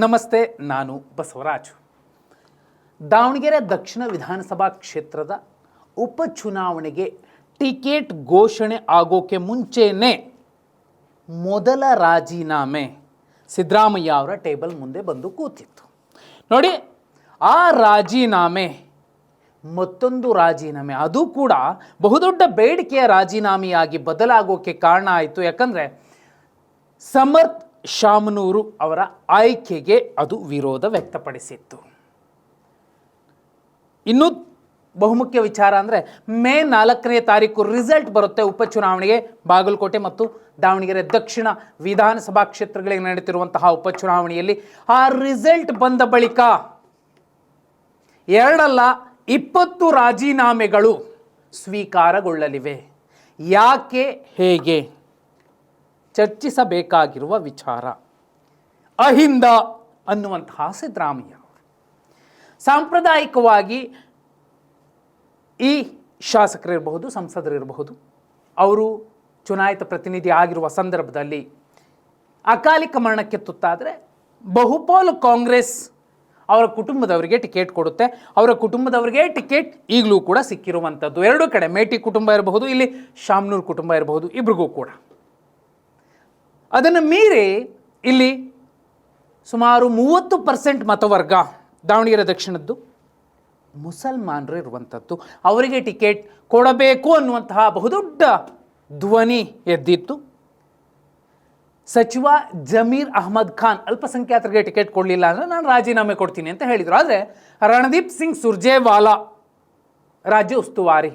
ನಮಸ್ತೆ, ನಾನು ಬಸವರಾಜು. ದಾವಣಗೆರೆ ದಕ್ಷಿಣ ವಿಧಾನಸಭಾ ಕ್ಷೇತ್ರದ ಉಪಚುನಾವಣೆಗೆ ಟಿಕೆಟ್ ಘೋಷಣೆ ಆಗೋಕ್ಕೆ ಮುಂಚೆನೇ ಮೊದಲ ರಾಜೀನಾಮೆ ಸಿದ್ದರಾಮಯ್ಯ ಅವರ ಟೇಬಲ್ ಮುಂದೆ ಬಂದು ಕೂತಿತ್ತು. ನೋಡಿ, ಆ ರಾಜೀನಾಮೆ ಮತ್ತೊಂದು ರಾಜೀನಾಮೆ, ಅದು ಕೂಡ ಬಹುದೊಡ್ಡ ಬೇಡಿಕೆಯ ರಾಜೀನಾಮೆಯಾಗಿ ಬದಲಾಗೋಕ್ಕೆ ಕಾರಣ ಆಯಿತು. ಯಾಕಂದರೆ ಸಮರ್ಥ್ ಶಾಮನೂರು ಅವರ ಆಯ್ಕೆಗೆ ಅದು ವಿರೋಧ ವ್ಯಕ್ತಪಡಿಸಿತ್ತು. ಇನ್ನೂ ಬಹುಮುಖ್ಯ ವಿಚಾರ ಅಂದರೆ ಮೇ 4ನೇ ತಾರೀಕು ರಿಸಲ್ಟ್ ಬರುತ್ತೆ ಉಪಚುನಾವಣೆಗೆ. ಬಾಗಲಕೋಟೆ ಮತ್ತು ದಾವಣಗೆರೆ ದಕ್ಷಿಣ ವಿಧಾನಸಭಾ ಕ್ಷೇತ್ರಗಳಿಗೆ ನಡೆಯುತ್ತಿರುವಂತಹ ಉಪಚುನಾವಣೆಯಲ್ಲಿ ಆ ರಿಸಲ್ಟ್ ಬಂದ ಬಳಿಕ 20 ರಾಜೀನಾಮೆಗಳು ಸ್ವೀಕಾರಗೊಳ್ಳಲಿವೆ. ಯಾಕೆ, ಹೇಗೆ ಚರ್ಚಿಸಬೇಕಾಗಿರುವ ವಿಚಾರ. ಅಹಿಂದ ಅನ್ನುವಂತಹ ಸಿದ್ದರಾಮಯ್ಯ ಸಾಂಪ್ರದಾಯಿಕವಾಗಿ ಈ ಶಾಸಕರಿರಬಹುದು, ಸಂಸದರಿರಬಹುದು, ಅವರು ಚುನಾಯಿತ ಪ್ರತಿನಿಧಿ ಆಗಿರುವ ಸಂದರ್ಭದಲ್ಲಿ ಅಕಾಲಿಕ ಮರಣಕ್ಕೆ ತುತ್ತಾದರೆ ಬಹುಪಾಲು ಕಾಂಗ್ರೆಸ್ ಅವರ ಕುಟುಂಬದವರಿಗೆ ಟಿಕೆಟ್ ಕೊಡುತ್ತೆ. ಅವರ ಕುಟುಂಬದವರಿಗೆ ಟಿಕೆಟ್ ಈಗಲೂ ಕೂಡ ಸಿಕ್ಕಿರುವಂಥದ್ದು. ಎರಡೂ ಕಡೆ ಮೇಟಿ ಕುಟುಂಬ ಇರಬಹುದು, ಇಲ್ಲಿ ಶಾಮನೂರು ಕುಟುಂಬ ಇರಬಹುದು, ಇಬ್ರಿಗೂ ಕೂಡ. ಅದನ್ನು ಮೀರಿ ಇಲ್ಲಿ ಸುಮಾರು 30% ಮತವರ್ಗ ದಾವಣಗೆರೆ ದಕ್ಷಿಣದ್ದು ಮುಸಲ್ಮಾನರು ಇರುವಂಥದ್ದು. ಅವರಿಗೆ ಟಿಕೆಟ್ ಕೊಡಬೇಕು ಅನ್ನುವಂತಹ ಬಹುದೊಡ್ಡ ಧ್ವನಿ ಎದ್ದಿತ್ತು. ಸಚಿವ ಜಮೀರ್ ಅಹ್ಮದ್ ಖಾನ್ ಅಲ್ಪಸಂಖ್ಯಾತರಿಗೆ ಟಿಕೆಟ್ ಕೊಡಲಿಲ್ಲ ಅಂದರೆ ನಾನು ರಾಜೀನಾಮೆ ಕೊಡ್ತೀನಿ ಅಂತ ಹೇಳಿದರು. ಆದರೆ ರಣದೀಪ್ ಸಿಂಗ್ ಸುರ್ಜೇವಾಲಾ ರಾಜ್ಯ ಉಸ್ತುವಾರಿ,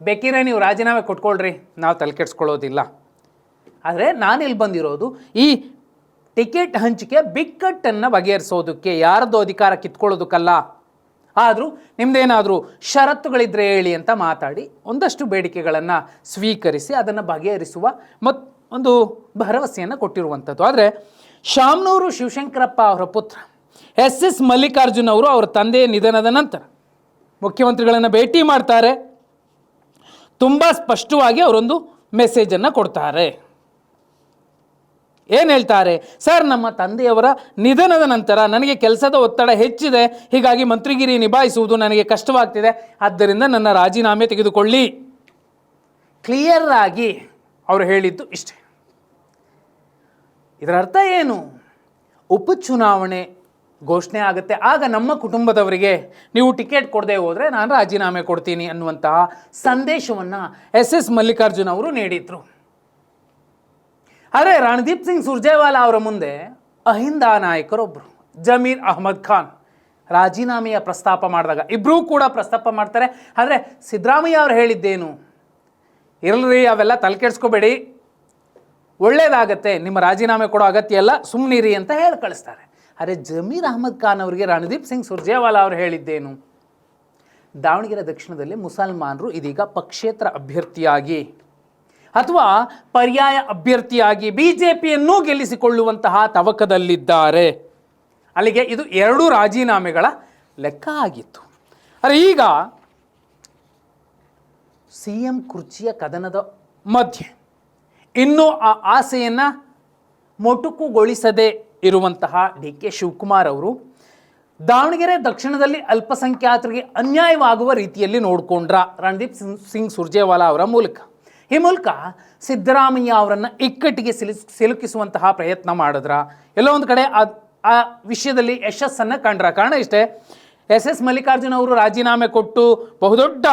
ಬೇಕಿದ್ರೆ ನೀವು ರಾಜೀನಾಮೆ ಕೊಟ್ಕೊಳ್ರಿ, ನಾವು ತಲೆ ಕೆಡಿಸ್ಕೊಳ್ಳೋದಿಲ್ಲ. ಆದರೆ ನಾನಿಲ್ಲಿ ಬಂದಿರೋದು ಈ ಟಿಕೆಟ್ ಹಂಚಿಕೆ ಬಿಕ್ಕಟ್ಟನ್ನು ಬಗೆಹರಿಸೋದಕ್ಕೆ, ಯಾರದ್ದು ಅಧಿಕಾರ ಕಿತ್ಕೊಳ್ಳೋದಕ್ಕಲ್ಲ. ಆದರೂ ನಿಮ್ಮದೇನಾದರೂ ಷರತ್ತುಗಳಿದ್ದರೆ ಹೇಳಿ ಅಂತ ಮಾತಾಡಿ ಒಂದಷ್ಟು ಬೇಡಿಕೆಗಳನ್ನು ಸ್ವೀಕರಿಸಿ ಅದನ್ನು ಬಗೆಹರಿಸುವ ಒಂದು ಭರವಸೆಯನ್ನು ಕೊಟ್ಟಿರುವಂಥದ್ದು. ಆದರೆ ಶಾಮನೂರು ಶಿವಶಂಕರಪ್ಪ ಅವರ ಪುತ್ರ ಎಸ್ ಮಲ್ಲಿಕಾರ್ಜುನ್ ಅವರು ಅವರ ತಂದೆಯ ನಿಧನದ ನಂತರ ಮುಖ್ಯಮಂತ್ರಿಗಳನ್ನು ಭೇಟಿ ಮಾಡ್ತಾರೆ. ತುಂಬ ಸ್ಪಷ್ಟವಾಗಿ ಅವರೊಂದು ಮೆಸೇಜನ್ನು ಕೊಡ್ತಾರೆ. ಏನು ಹೇಳ್ತಾರೆ? ಸರ್, ನಮ್ಮ ತಂದೆಯವರ ನಿಧನದ ನಂತರ ನನಗೆ ಕೆಲಸದ ಒತ್ತಡ ಹೆಚ್ಚಿದೆ, ಹೀಗಾಗಿ ಮಂತ್ರಿಗಿರಿ ನಿಭಾಯಿಸುವುದು ನನಗೆ ಕಷ್ಟವಾಗ್ತಿದೆ, ಆದ್ದರಿಂದ ನನ್ನ ರಾಜೀನಾಮೆ ತೆಗೆದುಕೊಳ್ಳಿ. ಕ್ಲಿಯರ್ ಆಗಿ ಅವರು ಹೇಳಿದ್ದು ಇಷ್ಟೇ. ಇದರ ಅರ್ಥ ಏನು? ಉಪಚುನಾವಣೆ ಘೋಷಣೆ ಆಗುತ್ತೆ, ಆಗ ನಮ್ಮ ಕುಟುಂಬದವರಿಗೆ ನೀವು ಟಿಕೆಟ್ ಕೊಡದೆ ಹೋದರೆ ನಾನು ರಾಜೀನಾಮೆ ಕೊಡ್ತೀನಿ ಅನ್ನುವಂತಹ ಸಂದೇಶವನ್ನು ಎಸ್ ಮಲ್ಲಿಕಾರ್ಜುನ್ ಅವರು ನೀಡಿದರು. ಆದರೆ ರಣದೀಪ್ ಸಿಂಗ್ ಸುರ್ಜೇವಾಲಾ ಅವರ ಮುಂದೆ ಅಹಿಂದ ನಾಯಕರೊಬ್ಬರು ಜಮೀರ್ ಅಹ್ಮದ್ ಖಾನ್ ರಾಜೀನಾಮೆಯ ಪ್ರಸ್ತಾಪ ಮಾಡಿದಾಗ ಇಬ್ಬರೂ ಕೂಡ ಪ್ರಸ್ತಾಪ ಮಾಡ್ತಾರೆ. ಆದರೆ ಸಿದ್ದರಾಮಯ್ಯ ಅವರು ಹೇಳಿದ್ದೇನು? ಇರಲ್ರಿ, ಅವೆಲ್ಲ ತಲೆ ಕೆಡಿಸ್ಕೋಬೇಡಿ, ಒಳ್ಳೇದಾಗತ್ತೆ, ನಿಮ್ಮ ರಾಜೀನಾಮೆ ಕೊಡೋ ಅಗತ್ಯ ಎಲ್ಲ, ಸುಮ್ಮನಿರಿ ಅಂತ ಹೇಳಿ ಕಳಿಸ್ತಾರೆ. ಆದರೆ ಜಮೀರ್ ಅಹ್ಮದ್ ಖಾನ್ ಅವರಿಗೆ ರಣದೀಪ್ ಸಿಂಗ್ ಸುರ್ಜೇವಾಲಾ ಅವರು ಹೇಳಿದ್ದೇನು? ದಾವಣಗೆರೆ ದಕ್ಷಿಣದಲ್ಲಿ ಮುಸಲ್ಮಾನರು ಇದೀಗ ಪಕ್ಷೇತರ ಅಭ್ಯರ್ಥಿಯಾಗಿ ಅಥವಾ ಪರ್ಯಾಯ ಅಭ್ಯರ್ಥಿಯಾಗಿ ಬಿಜೆಪಿಯನ್ನು ಗೆಲ್ಲಿಸಿಕೊಳ್ಳುವಂತಹ ತವಕದಲ್ಲಿದ್ದಾರೆ. ಅಲ್ಲಿಗೆ ಇದು 2 ರಾಜೀನಾಮೆಗಳ ಲೆಕ್ಕ ಆಗಿತ್ತು. ಆದರೆ ಈಗ CM ಕುರ್ಚಿಯ ಕದನದ ಮಧ್ಯೆ ಇನ್ನೂ ಆ ಆಸೆಯನ್ನು ಮೊಟುಕುಗೊಳಿಸದೇ ಇರುವಂತಹ DK ಶಿವಕುಮಾರ್ ಅವರು ದಾವಣಗೆರೆ ದಕ್ಷಿಣದಲ್ಲಿ ಅಲ್ಪಸಂಖ್ಯಾತರಿಗೆ ಅನ್ಯಾಯವಾಗುವ ರೀತಿಯಲ್ಲಿ ನೋಡಿಕೊಂಡ್ರ ರಣದೀಪ್ ಸಿಂಗ್ ಸುರ್ಜೇವಾಲಾ ಅವರ ಮೂಲಕ. ಈ ಮೂಲಕ ಸಿದ್ದರಾಮಯ್ಯ ಅವರನ್ನು ಇಕ್ಕಟ್ಟಿಗೆ ಸಿಲುಕಿಸುವಂತಹ ಪ್ರಯತ್ನ ಮಾಡಿದ್ರ, ಎಲ್ಲೋ ಒಂದು ಕಡೆ ಆ ವಿಷಯದಲ್ಲಿ ಯಶಸ್ಸನ್ನು ಕಂಡ್ರ. ಕಾರಣ ಇಷ್ಟೇ, ಎಸ್ ಮಲ್ಲಿಕಾರ್ಜುನ್ ಅವರು ರಾಜೀನಾಮೆ ಕೊಟ್ಟು ಬಹುದೊಡ್ಡ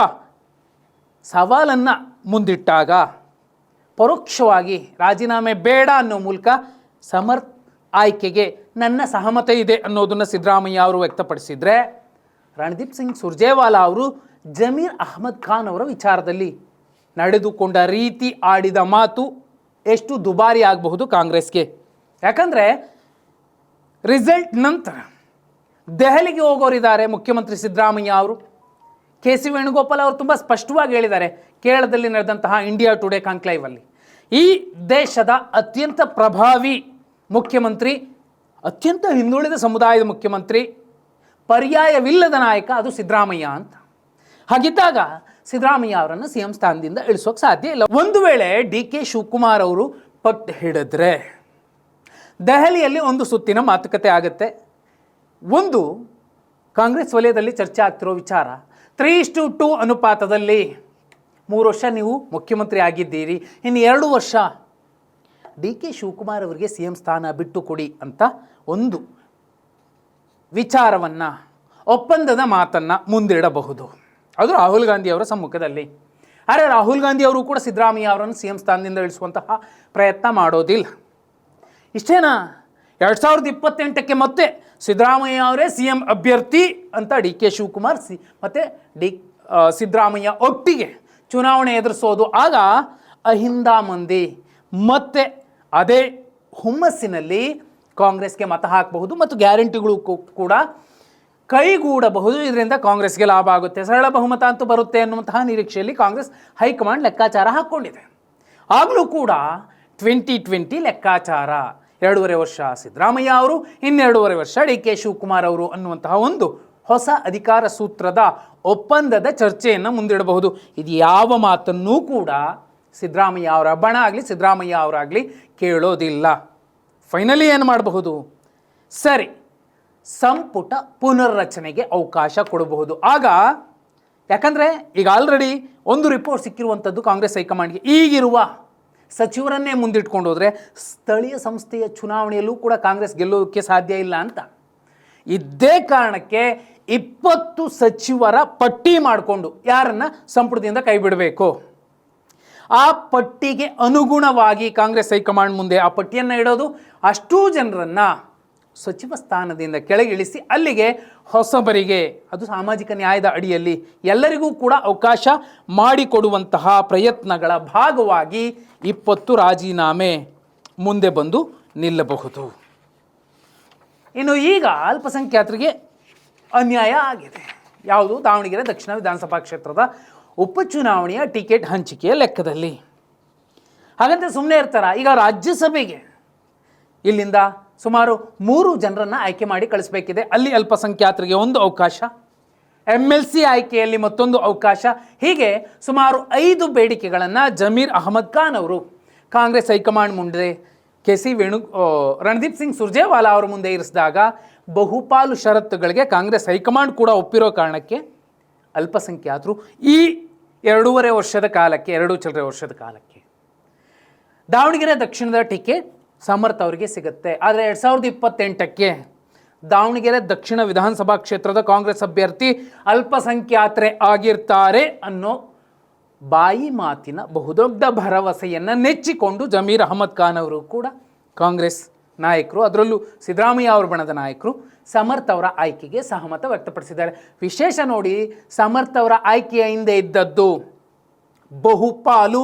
ಸವಾಲನ್ನು ಮುಂದಿಟ್ಟಾಗ ಪರೋಕ್ಷವಾಗಿ ರಾಜೀನಾಮೆ ಬೇಡ ಅನ್ನೋ ಮೂಲಕ ಸಮರ್ಥ್ ಆಯ್ಕೆಗೆ ನನ್ನ ಸಹಮತ ಇದೆ ಅನ್ನೋದನ್ನು ಸಿದ್ದರಾಮಯ್ಯ ಅವರು ವ್ಯಕ್ತಪಡಿಸಿದರೆ, ರಣದೀಪ್ ಸಿಂಗ್ ಸುರ್ಜೇವಾಲಾ ಅವರು ಜಮೀರ್ ಅಹ್ಮದ್ ಖಾನ್ ಅವರ ವಿಚಾರದಲ್ಲಿ ನಡೆದುಕೊಂಡ ರೀತಿ, ಆಡಿದ ಮಾತು ಎಷ್ಟು ದುಬಾರಿ ಆಗಬಹುದು ಕಾಂಗ್ರೆಸ್ಗೆ. ಯಾಕಂದರೆ ರಿಸಲ್ಟ್ ನಂತರ ದೆಹಲಿಗೆ ಹೋಗೋರಿದ್ದಾರೆ ಮುಖ್ಯಮಂತ್ರಿ ಸಿದ್ದರಾಮಯ್ಯ ಅವರು. KC ವೇಣುಗೋಪಾಲ್ ಅವರು ತುಂಬ ಸ್ಪಷ್ಟವಾಗಿ ಹೇಳಿದ್ದಾರೆ ಕೇರಳದಲ್ಲಿ ನಡೆದಂತಹ ಇಂಡಿಯಾ ಟುಡೇ ಕಾನ್ಕ್ಲೇವಲ್ಲಿ, ಈ ದೇಶದ ಅತ್ಯಂತ ಪ್ರಭಾವಿ ಮುಖ್ಯಮಂತ್ರಿ, ಅತ್ಯಂತ ಹಿಂದುಳಿದ ಸಮುದಾಯದ ಮುಖ್ಯಮಂತ್ರಿ, ಪರ್ಯಾಯವಿಲ್ಲದ ನಾಯಕ ಅದು ಸಿದ್ದರಾಮಯ್ಯ ಅಂತ. ಹಾಗಿದ್ದಾಗ ಸಿದ್ದರಾಮಯ್ಯ ಅವರನ್ನು CM ಸ್ಥಾನದಿಂದ ಇಳಿಸೋಕೆ ಸಾಧ್ಯ ಇಲ್ಲ. ಒಂದು ವೇಳೆ DK ಶಿವಕುಮಾರ್ ಅವರು ಪಟ್ಟು ಹಿಡಿದ್ರೆ ದೆಹಲಿಯಲ್ಲಿ ಒಂದು ಸುತ್ತಿನ ಮಾತುಕತೆ ಆಗುತ್ತೆ. ಒಂದು, ಕಾಂಗ್ರೆಸ್ ವಲಯದಲ್ಲಿ ಚರ್ಚೆ ಆಗ್ತಿರೋ ವಿಚಾರ 3:2 ಅನುಪಾತದಲ್ಲಿ 3 ವರ್ಷ ನೀವು ಮುಖ್ಯಮಂತ್ರಿ ಆಗಿದ್ದೀರಿ, ಇನ್ನು 2 ವರ್ಷ ಡಿ ಕೆ ಶಿವಕುಮಾರ್ ಅವರಿಗೆ ಸಿ ಎಂ ಸ್ಥಾನ ಬಿಟ್ಟು ಕೊಡಿ ಅಂತ ಒಂದು ವಿಚಾರವನ್ನು, ಒಪ್ಪಂದದ ಮಾತನ್ನು ಮುಂದಿಡಬಹುದು. ಅದು ರಾಹುಲ್ ಗಾಂಧಿ ಅವರ ಸಮ್ಮುಖದಲ್ಲಿ. ಆದರೆ ರಾಹುಲ್ ಗಾಂಧಿ ಅವರು ಕೂಡ ಸಿದ್ದರಾಮಯ್ಯ ಅವರನ್ನು ಸಿ ಎಂ ಸ್ಥಾನದಿಂದ ಇಳಿಸುವಂತಹ ಪ್ರಯತ್ನ ಮಾಡೋದಿಲ್ಲ. ಇಷ್ಟೇನಾ? 2028ಕ್ಕೆ ಮತ್ತೆ ಸಿದ್ದರಾಮಯ್ಯ ಅವರೇ ಸಿ ಎಂ ಅಭ್ಯರ್ಥಿ ಅಂತ ಡಿ ಕೆ ಶಿವಕುಮಾರ್ ಮತ್ತು ಸಿದ್ದರಾಮಯ್ಯ ಒಟ್ಟಿಗೆ ಚುನಾವಣೆ ಎದುರಿಸೋದು. ಆಗ ಅಹಿಂದ ಮಂದಿ ಮತ್ತೆ ಅದೇ ಹುಮ್ಮಸ್ಸಿನಲ್ಲಿ ಕಾಂಗ್ರೆಸ್ಗೆ ಮತ ಹಾಕಬಹುದು ಮತ್ತು ಗ್ಯಾರಂಟಿಗಳು ಕೂಡ ಕೈಗೂಡಬಹುದು. ಇದರಿಂದ ಕಾಂಗ್ರೆಸ್ಗೆ ಲಾಭ ಆಗುತ್ತೆ, ಸರಳ ಬಹುಮತ ಅಂತೂ ಬರುತ್ತೆ ಅನ್ನುವಂತಹ ನಿರೀಕ್ಷೆಯಲ್ಲಿ ಕಾಂಗ್ರೆಸ್ ಹೈಕಮಾಂಡ್ ಲೆಕ್ಕಾಚಾರ ಹಾಕ್ಕೊಂಡಿದೆ. ಆಗಲೂ ಕೂಡ 2020 ಲೆಕ್ಕಾಚಾರ, 2.5 ವರ್ಷ ಸಿದ್ದರಾಮಯ್ಯ ಅವರು, 2.5 ವರ್ಷ ಡಿ ಕೆ ಶಿವಕುಮಾರ್ ಅವರು ಅನ್ನುವಂತಹ ಒಂದು ಹೊಸ ಅಧಿಕಾರ ಸೂತ್ರದ ಒಪ್ಪಂದದ ಚರ್ಚೆಯನ್ನು ಮುಂದಿಡಬಹುದು. ಇದು ಯಾವ ಮಾತನ್ನೂ ಕೂಡ ಸಿದ್ದರಾಮಯ್ಯ ಅವರ ಬಣ ಆಗಲಿ ಸಿದ್ದರಾಮಯ್ಯ ಅವರಾಗಲಿ ಕೇಳೋದಿಲ್ಲ. ಫೈನಲಿ ಏನು ಮಾಡಬಹುದು? ಸರಿ, ಸಂಪುಟ ಪುನರ್ರಚನೆಗೆ ಅವಕಾಶ ಕೊಡಬಹುದು. ಆಗ ಯಾಕಂದರೆ ಈಗ ಆಲ್ರೆಡಿ ಒಂದು ರಿಪೋರ್ಟ್ ಸಿಕ್ಕಿರುವಂಥದ್ದು ಕಾಂಗ್ರೆಸ್ ಹೈಕಮಾಂಡ್ಗೆ, ಈಗಿರುವ ಸಚಿವರನ್ನೇ ಮುಂದಿಟ್ಕೊಂಡು ಹೋದರೆ ಸ್ಥಳೀಯ ಸಂಸ್ಥೆಯ ಚುನಾವಣೆಯಲ್ಲೂ ಕೂಡ ಕಾಂಗ್ರೆಸ್ ಗೆಲ್ಲೋದಕ್ಕೆ ಸಾಧ್ಯ ಇಲ್ಲ ಅಂತ. ಇದ್ದೇ ಕಾರಣಕ್ಕೆ 20 ಸಚಿವರ ಪಟ್ಟಿ ಮಾಡಿಕೊಂಡು ಯಾರನ್ನು ಸಂಪುಟದಿಂದ ಕೈ ಬಿಡಬೇಕು, ಆ ಪಟ್ಟಿಗೆ ಅನುಗುಣವಾಗಿ ಕಾಂಗ್ರೆಸ್ ಹೈಕಮಾಂಡ್ ಮುಂದೆ ಆ ಪಟ್ಟಿಯನ್ನು ಇಡೋದು. ಅಷ್ಟೂ ಜನರನ್ನು ಸಚಿವ ಸ್ಥಾನದಿಂದ ಕೆಳಗಿಳಿಸಿ ಅಲ್ಲಿಗೆ ಹೊಸಬರಿಗೆ, ಅದು ಸಾಮಾಜಿಕ ನ್ಯಾಯದ ಅಡಿಯಲ್ಲಿ ಎಲ್ಲರಿಗೂ ಕೂಡ ಅವಕಾಶ ಮಾಡಿಕೊಡುವಂತಹ ಪ್ರಯತ್ನಗಳ ಭಾಗವಾಗಿ 20 ರಾಜೀನಾಮೆ ಮುಂದೆ ಬಂದು ನಿಲ್ಲಬಹುದು. ಇನ್ನು ಈಗ ಅಲ್ಪಸಂಖ್ಯಾತರಿಗೆ ಅನ್ಯಾಯ ಆಗಿದೆ. ಯಾವುದು? ದಾವಣಗೆರೆ ದಕ್ಷಿಣ ವಿಧಾನಸಭಾ ಕ್ಷೇತ್ರದ ಉಪಚುನಾವಣೆಯ ಟಿಕೆಟ್ ಹಂಚಿಕೆಯ ಲೆಕ್ಕದಲ್ಲಿ. ಹಾಗಂತ ಸುಮ್ಮನೆ ಇರ್ತಾರ? ಈಗ ರಾಜ್ಯಸಭೆಗೆ ಇಲ್ಲಿಂದ ಸುಮಾರು 3 ಜನರನ್ನು ಆಯ್ಕೆ ಮಾಡಿ ಕಳಿಸಬೇಕಿದೆ. ಅಲ್ಲಿ ಅಲ್ಪಸಂಖ್ಯಾತರಿಗೆ ಒಂದು ಅವಕಾಶ, MLC ಆಯ್ಕೆಯಲ್ಲಿ ಮತ್ತೊಂದು ಅವಕಾಶ, ಹೀಗೆ ಸುಮಾರು 5 ಬೇಡಿಕೆಗಳನ್ನು ಜಮೀರ್ ಅಹಮದ್ ಖಾನ್ ಅವರು ಕಾಂಗ್ರೆಸ್ ಹೈಕಮಾಂಡ್ ಮುಂದೆ ರಣದೀಪ್ ಸಿಂಗ್ ಸುರ್ಜೇವಾಲಾ ಅವರ ಮುಂದೆ ಇರಿಸಿದಾಗ ಬಹುಪಾಲು ಷರತ್ತುಗಳಿಗೆ ಕಾಂಗ್ರೆಸ್ ಹೈಕಮಾಂಡ್ ಕೂಡ ಒಪ್ಪಿರೋ ಕಾರಣಕ್ಕೆ ಅಲ್ಪಸಂಖ್ಯಾತರು ಈ 2.5 ವರ್ಷದ ಕಾಲಕ್ಕೆ, 2 ಚಿಲ್ಲರೆ ವರ್ಷದ ಕಾಲಕ್ಕೆ ದಾವಣಗೆರೆ ದಕ್ಷಿಣದ ಟಿಕೆಟ್ ಸಮರ್ಥ ಅವರಿಗೆ ಸಿಗುತ್ತೆ. ಆದರೆ 2028ಕ್ಕೆ ದಾವಣಗೆರೆ ದಕ್ಷಿಣ ವಿಧಾನಸಭಾ ಕ್ಷೇತ್ರದ ಕಾಂಗ್ರೆಸ್ ಅಭ್ಯರ್ಥಿ ಅಲ್ಪಸಂಖ್ಯಾತರೇ ಆಗಿರ್ತಾರೆ ಅನ್ನೋ ಬಾಯಿ ಮಾತಿನ ಬಹುದೊಡ್ಡ ಭರವಸೆಯನ್ನು ನೆಚ್ಚಿಕೊಂಡು ಜಮೀರ್ ಅಹಮದ್ ಖಾನ್ ಅವರು ಕೂಡ ಕಾಂಗ್ರೆಸ್ ನಾಯಕರು, ಅದರಲ್ಲೂ ಸಿದ್ದರಾಮಯ್ಯ ಅವರ ಬಣದ ನಾಯಕರು ಸಮರ್ಥ ಅವರ ಆಯ್ಕೆಗೆ ಸಹಮತ ವ್ಯಕ್ತಪಡಿಸಿದ್ದಾರೆ. ವಿಶೇಷ ನೋಡಿ, ಸಮರ್ಥ ಅವರ ಆಯ್ಕೆಯ ಹಿಂದೆ ಇದ್ದದ್ದು ಬಹುಪಾಲು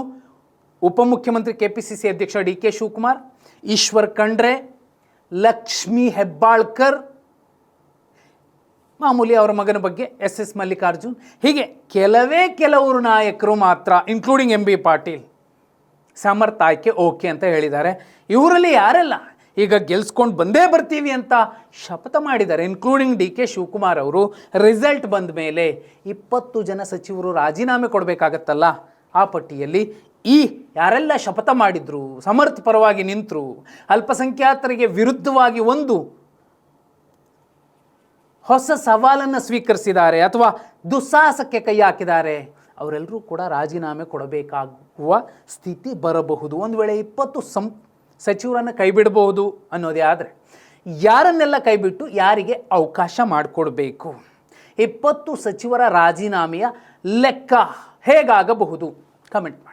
ಉಪಮುಖ್ಯಮಂತ್ರಿ KPCC ಅಧ್ಯಕ್ಷ ಡಿ ಕೆ ಶಿವಕುಮಾರ್, ಈಶ್ವರ್ ಖಂಡ್ರೆ, ಲಕ್ಷ್ಮೀ ಹೆಬ್ಬಾಳ್ಕರ್, ಮಾಮೂಲಿ ಅವರ ಮಗನ ಬಗ್ಗೆ SS ಮಲ್ಲಿಕಾರ್ಜುನ್, ಹೀಗೆ ಕೆಲವರು ನಾಯಕರು ಮಾತ್ರ, ಇನ್ಕ್ಲೂಡಿಂಗ್ MB ಪಾಟೀಲ್ ಸಮರ್ಥ ಆಯ್ಕೆ ಓಕೆ ಅಂತ ಹೇಳಿದ್ದಾರೆ. ಇವರಲ್ಲಿ ಯಾರೆಲ್ಲ ಈಗ ಗೆಲ್ಸ್ಕೊಂಡು ಬಂದೇ ಬರ್ತೀವಿ ಅಂತ ಶಪಥ ಮಾಡಿದ್ದಾರೆ, ಇನ್ಕ್ಲೂಡಿಂಗ್ ಡಿ ಕೆ ಶಿವಕುಮಾರ್ ಅವರು, ರಿಸಲ್ಟ್ ಬಂದ ಮೇಲೆ 20 ಜನ ಸಚಿವರು ರಾಜೀನಾಮೆ ಕೊಡಬೇಕಾಗತ್ತಲ್ಲ. ಆ ಪಟ್ಟಿಯಲ್ಲಿ ಈ ಯಾರೆಲ್ಲ ಶಪಥ ಮಾಡಿದ್ರು, ಸಮರ್ಥ ಪರವಾಗಿ ನಿಂತರು, ಅಲ್ಪಸಂಖ್ಯಾತರಿಗೆ ವಿರುದ್ಧವಾಗಿ ಒಂದು ಹೊಸ ಸವಾಲನ್ನು ಸ್ವೀಕರಿಸಿದ್ದಾರೆ ಅಥವಾ ದುಸ್ಸಾಹಸಕ್ಕೆ ಕೈ ಹಾಕಿದ್ದಾರೆ, ಅವರೆಲ್ಲರೂ ಕೂಡ ರಾಜೀನಾಮೆ ಕೊಡಬೇಕಾಗುವ ಸ್ಥಿತಿ ಬರಬಹುದು. ಒಂದು ವೇಳೆ 20 ಸಚಿವರನ್ನು ಕೈ ಬಿಡಬಹುದು ಅನ್ನೋದೇ ಆದರೆ ಯಾರನ್ನೆಲ್ಲ ಕೈಬಿಟ್ಟು ಯಾರಿಗೆ ಅವಕಾಶ ಮಾಡಿಕೊಡ್ಬೇಕು? 20 ಸಚಿವರ ರಾಜೀನಾಮೆಯ ಲೆಕ್ಕ ಹೇಗಾಗಬಹುದು? ಕಮೆಂಟ್ ಮಾಡಿ.